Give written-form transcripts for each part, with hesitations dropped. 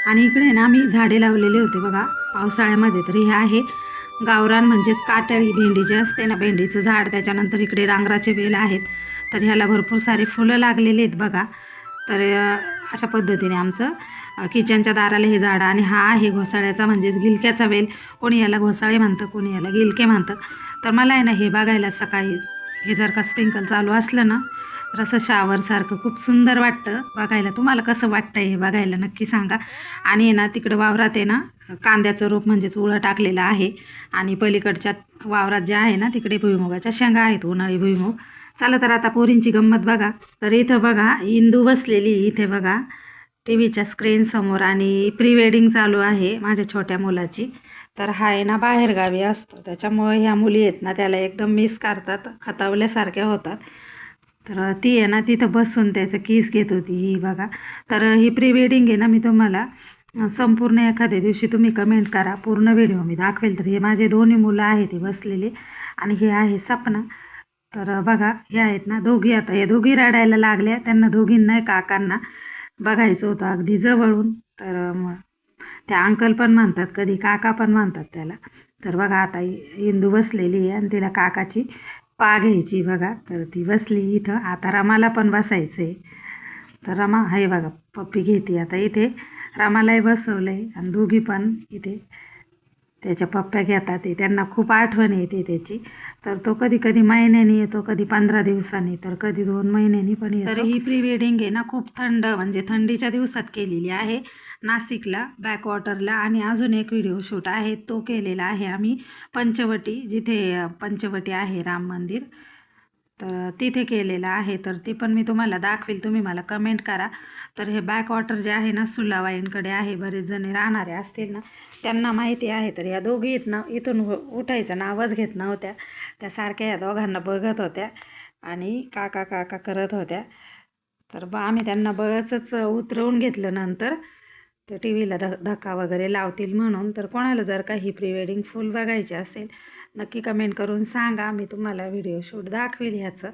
आणि इकडे ना मी झाडे लावलेले होते बघा पावसाळ्यामध्ये. तर हे आहे गावरान म्हणजेच काटळी भेंडी जी असते ना, भेंडीचं झाड. त्याच्यानंतर इकडे रांगराचे वेल आहेत. तर ह्याला भरपूर सारे फुलं लागलेले आहेत बघा. तर अशा पद्धतीने आमचं किचनच्या दाराला हे झाड. आणि हा आहे घोसाळ्याचा म्हणजेच गिलक्याचा वेल. कोणी याला घोसाळे म्हणतं, कोणी याला गिलके म्हणतं. तर मला आहे ना हे बघायला सकाळी हे जर का स्प्रिंकल चालू असलं ना, तर असं शावरसारखं खूप सुंदर वाटतं बघायला. तुम्हाला कसं वाटतं हे बघायला नक्की सांगा. आणि आहे ना तिकडं वावरात आहे ना कांद्याचं रोप म्हणजेच उळं टाकलेलं आहे. आणि पलीकडच्या वावरात जे आहे ना तिकडे भुईमुगाच्या शेंगा आहेत, उन्हाळी भुईमुग. चला तर आता पोरींची गंमत बघा. तर इथं बघा इंदू बसलेली इथे बघा टी व्हीच्या स्क्रीनसमोर. आणि प्री वेडिंग चालू आहे माझ्या छोट्या मुलाची. तर हा आहे ना बाहेरगावी असतो, त्याच्यामुळे ह्या मुली आहेत ना त्याला एकदम मिस करतात, खतावल्यासारख्या होतात. तर ती आहे ना तिथं बसून त्याचं किस घेत होती ही बघा. तर ही प्री वेडिंग आहे ना मी तुम्हाला संपूर्ण एखाद्या दिवशी तुम्ही कमेंट करा, पूर्ण व्हिडिओ मी दाखवेल. तर हे माझे दोन्ही मुलं आहेत ती बसलेली. आणि हे आहे सपना. तर बघा हे आहेत ना दोघी. आता या दोघी रडायला लागल्या. त्यांना दोघींना काकांना बघायचं होतं अगदी जवळून. तर मग त्या अंकल पण म्हणतात, कधी काका पण म्हणतात त्याला. तर बघा आता इंदू बसलेली आहे आणि तिला काकाची पा घ्यायची बघा. तर ती बसली इथं. आता रमाला पण बसायचं आहे. तर रमा हे बघा पप्पी घेते आता इथे. रमालाही बसवलं आहे आणि दोघी पण इथे त्याच्या पप्प्या घेतात. ते त्यांना खूप आठवण येते त्याची. तर तो कधी कधी महिन्यानी येतो, कधी 15 दिवसांनी, तर कधी 2 महिन्यांनी पण येतो. तर ही प्री वेडिंग आहे ना खूप थंड म्हणजे थंडीच्या दिवसात केलेली आहे नाशिकला बॅकवॉटरला. आणि अजून एक व्हिडिओ शूट आहे तो केलेला आहे आम्ही पंचवटी, जिथे पंचवटी आहे राम मंदिर. तर तिथे केलेलं आहे. तर ते पण मी तुम्हाला दाखवेल, तुम्ही मला कमेंट करा. तर हे बॅकवॉटर जे आहे ना सुलावाईंकडे आहे. बरेच जण राहणारे असतील ना त्यांना माहिती आहे. तर या दोघी आहेत ना इथून उठायचं नावच घेत नव्हत्या. त्या सारख्या या दोघांना बघत होत्या आणि काका काका करत होत्या. तर आम्ही त्यांना बळचच उतरवून घेतलं नंतर. तर टी व्हीला धक्का वगैरे लावतील म्हणून. तर कोणाला जर का ही प्री वेडिंग फुल बघायची असेल नक्की कमेंट करून सांगा, मी तुम्हाला व्हिडिओ शूट दाखवेल ह्याचं.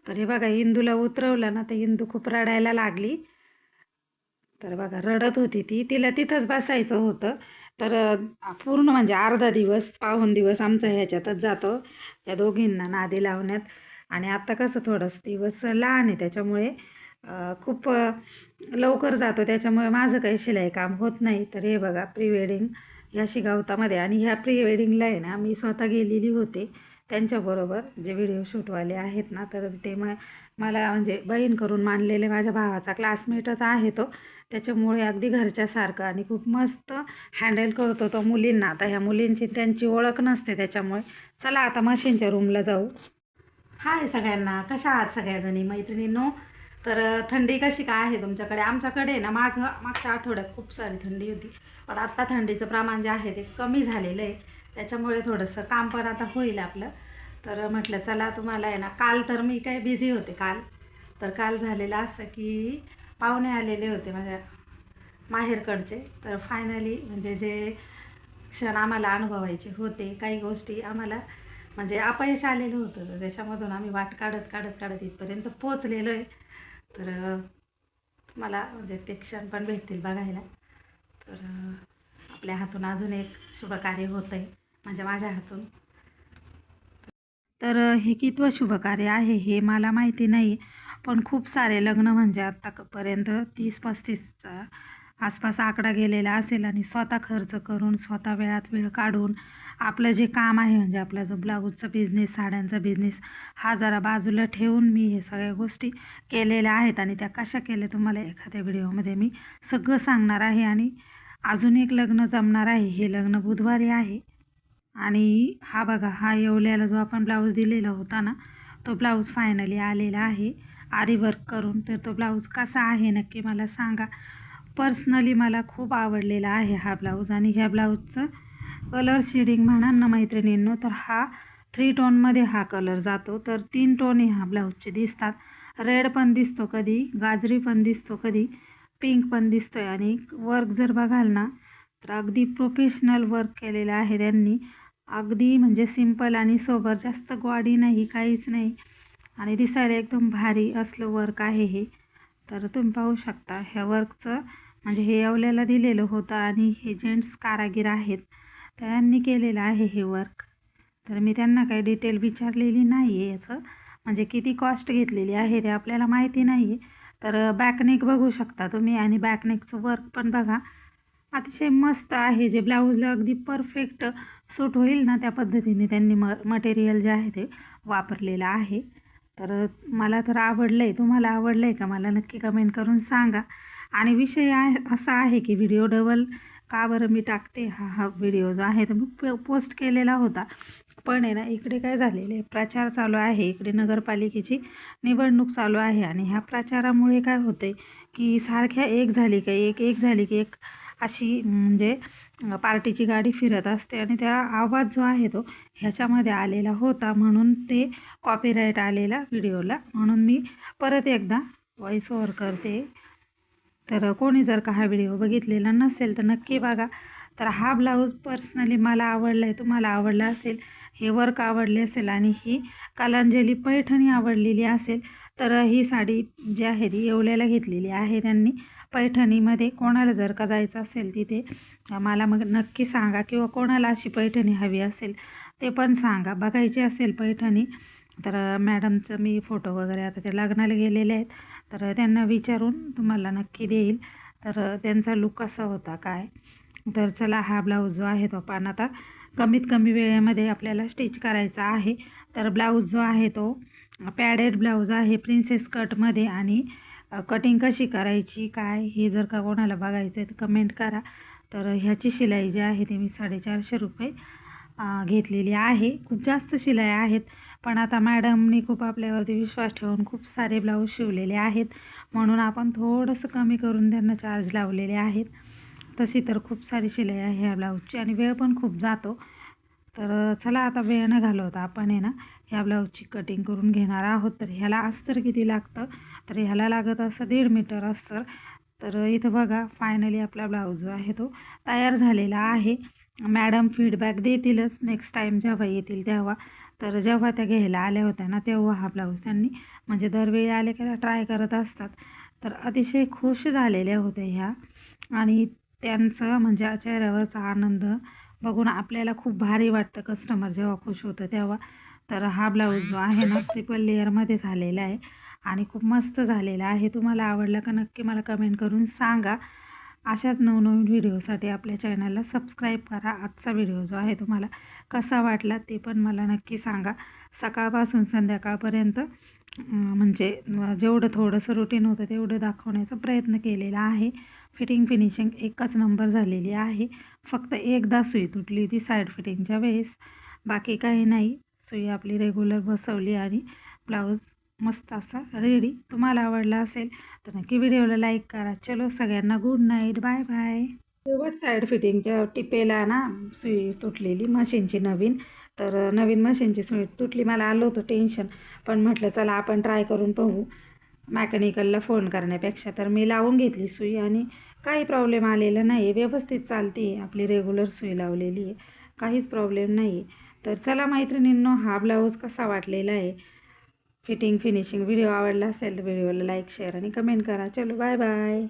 तर हे बघा इंदूला उतरवलं ना तर इंदू खूप रडायला लागली. तर बघा रडत होती ती, तिला तिथंच बसायचं होतं. तर पूर्ण म्हणजे अर्धा दिवस पाऊण दिवस आमचा ह्याच्यातच जातो या दोघींना नादी लावण्यात. आणि आत्ता कसं थोडंसं दिवस लहान आहे त्याच्यामुळे खूप लवकर जातो, त्याच्यामुळे माझं काही शिलाई काम होत नाही. तर हे बघा प्री वेडिंग ह्या शिगावतामध्ये. आणि ह्या प्री वेडिंगला आहे ना मी स्वतः गेलेली होते त्यांच्याबरोबर, जे व्हिडिओ शूटवाले आहेत ना. तर ते मला म्हणजे बहीण करून मानलेले माझ्या भावाचा क्लासमेटच आहे तो. त्याच्यामुळे अगदी घरच्यासारखं आणि खूप मस्त हँडल करतो तो मुलींना. आता ह्या मुलींची त्यांची ओळख नसते त्याच्यामुळे. चला आता मशीनच्या रूमला जाऊ. हाय सगळ्यांना, कशा आहात सगळ्याजणी मैत्रिणींनो. तर थंडी कशी काय आहे तुमच्याकडे? आमच्याकडे ना मागच्या आठवड्यात खूप सारी थंडी होती. पण आत्ता थंडीचं प्रमाण जे आहे ते कमी झालेलं आहे. त्याच्यामुळे थोडंसं काम पण आता होईल आपलं. तर म्हटलं चला तुम्हाला आहे ना, काल तर मी काय बिझी होते काल. तर काल झालेलं असं की पाहुणे आलेले होते माझ्या माहेरकडचे. तर फायनली म्हणजे जे क्षण आम्हाला अनुभवायचे होते, काही गोष्टी आम्हाला म्हणजे अपयश आलेलं होतं. तर त्याच्यामधून आम्ही वाट काढत काढत काढत इथपर्यंत पोचलेलो आहे. तर मला म्हणजे ते क्षण पण भेटतील बघायला. तर आपल्या हातून अजून एक शुभकार्य होतं आहे म्हणजे माझ्या हातून. तर हे कितवं शुभकार्य आहे हे मला माहिती नाही. पण खूप सारे लग्न म्हणजे आत्तापर्यंत 30-35चा आसपास आकडा गेलेला असेल. आणि स्वतः खर्च करून, स्वतः वेळात वेळ काढून आपलं जे काम आहे म्हणजे आपला जो ब्लाऊजचा बिझनेस, साड्यांचा बिझनेस, हा जरा बाजूला ठेवून मी हे सगळ्या गोष्टी केलेल्या आहेत. आणि त्या कशा केल्या तुम्हाला एखाद्या व्हिडिओमध्ये मी सगळं सांगणार आहे. आणि अजून एक लग्न जमणार आहे, हे लग्न बुधवारी आहे. आणि हा बघा हा येवल्याला जो आपण ब्लाऊज दिलेला होता ना, तो ब्लाऊज फायनली आलेला आहे आरी वर्क करून. तर तो ब्लाऊज कसा आहे नक्की मला सांगा. पर्सनली मला खूप आवडलेला आहे हा ब्लाऊज. आणि ह्या ब्लाऊजचं कलर शेडिंग म्हणाल ना मैत्रिणींनो, तर हा 3 टोनमध्ये हा कलर जातो. तर 3 टोन ह्या ब्लाऊजचे दिसतात. रेड पण दिसतो कधी, गाजरी पण दिसतो कधी, पिंक पण दिसतोय. आणि वर्क जर बघाल ना तर अगदी प्रोफेशनल वर्क केलेलं आहे त्यांनी. अगदी म्हणजे सिंपल आणि सोबर, जास्त गॉडी नाही, काहीच नाही. आणि दिसायला एकदम भारी असलं वर्क आहे हे. तर तुम्ही पाहू शकता ह्या वर्कचं म्हणजे हे येवल्याला दिलेलं होतं आणि हे जेंट्स कारागीर आहेत त्यांनी केलेलं आहे हे वर्क. तर मी त्यांना काही डिटेल विचारलेली नाही आहे याचं, म्हणजे किती कॉस्ट घेतलेली आहे ते आपल्याला माहिती नाही आहे. तर बॅकनेक बघू शकता तुम्ही आणि बॅकनेकचं वर्क पण बघा, अतिशय मस्त आहे. जे ब्लाऊजला अगदी परफेक्ट सूट होईल ना त्या पद्धतीने त्यांनी मटेरियल जे आहे ते वापरलेलं आहे. तर मला तर आवडलं आहे. तुम्हाला आवडलं आहे का मला नक्की कमेंट करून सांगा. आणि विषय असा आहे की व्हिडिओ डबल का बरं मी टाकते, हा व्हिडिओ जो आहे तो मी पोस्ट केलेला होता. पण आहे ना, इकडे काय झालेलं आहे, प्रचार चालू आहे. इकडे नगरपालिकेची निवडणूक चालू आहे आणि ह्या प्रचारामुळे काय होतंय की सारख्या एक झाली की एक झाली की एक अशी म्हणजे पार्टीची गाडी फिरत असते आणि त्या आवाज जो आहे तो ह्याच्यामध्ये आलेला होता, म्हणून ते कॉपीराईट आलेला व्हिडिओला. म्हणून मी परत एकदा व्हॉईस ओव्हर करते. तर कोणी जर का हा व्हिडिओ बघितलेला नसेल तर नक्की बघा. तर हा ब्लाऊज पर्सनली मला आवडला आहे, तुम्हाला आवडला असेल, हे वर्क आवडले असेल आणि ही कलांजली पैठणी आवडलेली असेल तर ही साडी जी आहे ती येवल्याला घेतलेली आहे त्यांनी पैठणीमध्ये. कोणाला जर का जायचं असेल तिथे मला मग नक्की सांगा, किंवा कोणाला अशी पैठणी हवी असेल ते पण सांगा. बघायची असेल पैठणी तर मॅडमचं मी फोटो वगैरे आता ते लग्नाला गेलेले आहेत तर त्यांना विचारून तुम्हाला नक्की देईल. तर त्यांचा लुक कसा होता काय. तर चला, हा ब्लाऊज जो आहे तो आपण आता कमीत कमी वेळेमध्ये आपल्याला स्टिच करायचा आहे. तर ब्लाऊज जो आहे तो पॅडेड ब्लाऊज आहे प्रिन्सेस कटमध्ये. आणि कटिंग कशी करायची काय हे जर का कोणाला बघायचं आहे तर कमेंट करा. तर ह्याची शिलाई जी आहे ती मी 450 रुपये घेतलेली आहे. खूप जास्त शिलाई आहेत, पण आता मॅडमनी खूप आपल्यावरती विश्वास ठेवून खूप सारे ब्लाऊज शिवलेले आहेत, म्हणून आपण थोडंसं कमी करून त्यांना चार्ज लावलेले आहेत. तशी तर खूप सारी शिलाई आहे ह्या ब्लाऊजची आणि वेळ पण खूप जातो. तर चला, आता वेळ न घालवता आपण आहे ना ह्या ब्लाऊजची कटिंग करून घेणार आहोत. तर ह्याला अस्तर किती लागतं, तर ह्याला लागत असं 1.5 मीटर अस्तर. तर इथं बघा, फायनली आपला ब्लाऊज जो आहे तो तयार झालेला आहे. मॅडम फीडबॅक देतीलच नेक्स्ट टाईम जेव्हा येतील तेव्हा. तर जेव्हा त्या घ्यायला आल्या होत्या ना तेव्हा हा ब्लाऊज त्यांनी म्हणजे दरवेळी आले की ट्राय करत असतात. तर अतिशय खुश झालेल्या होत्या ह्या आणि त्यांचं म्हणजे चेहऱ्यावरचा आनंद बघून आपल्याला खूप भारी वाटतं, कस्टमर जेव्हा खुश होतं तेव्हा. तर हा ब्लाऊज जो आहे ना ट्रिपल लेअरमध्ये झालेला आहे आणि खूप मस्त झालेला आहे. तुम्हाला आवडला का नक्की मला कमेंट करून सांगा. अशाच नवनवीन व्हिडिओसाठी आपल्या चॅनलला सबस्क्राईब करा. आजचा व्हिडिओ जो आहे तुम्हाला कसा वाटला ते पण मला नक्की सांगा. सकाळपासून संध्याकाळपर्यंत म्हणजे जेवढं थोडंसं रुटीन होतं तेवढं दाखवण्याचा प्रयत्न केलेला आहे. फिटिंग फिनिशिंग एकच नंबर झालेली आहे. फक्त एकदा सुई तुटली होती साईड फिटिंगच्या वेळेस, बाकी काही नाही. सुई आपली रेग्युलर बसवली आणि ब्लाऊज मस्त असा रेडी. तुम्हाला आवडला असेल तर नक्की व्हिडिओला लाईक करा. चलो, सगळ्यांना गुड नाईट, बाय बाय. शेवट साईड फिटिंगच्या टिपेला ना सुई तुटलेली मशीनची नवीन. तर नवीन मशीनची सुई तुटली, मला आलं होतं टेन्शन, पण म्हटलं चला आपण ट्राय करून पाहू मॅकॅनिकलला फोन करण्यापेक्षा. तर मी लावून घेतली सुई आणि काही प्रॉब्लेम आलेला नाही आहे, व्यवस्थित चालते. आपली रेग्युलर सुई लावलेली आहे, काहीच प्रॉब्लेम नाही आहे. तर चला मैत्रिणींनो, हा ब्लाऊज कसा वाटलेला आहे, फिटिंग फिनिशिंग व्हिडिओ आवडला असेल तर व्हिडिओला लाईक शेअर आणि कमेंट करा. चलो, बाय बाय.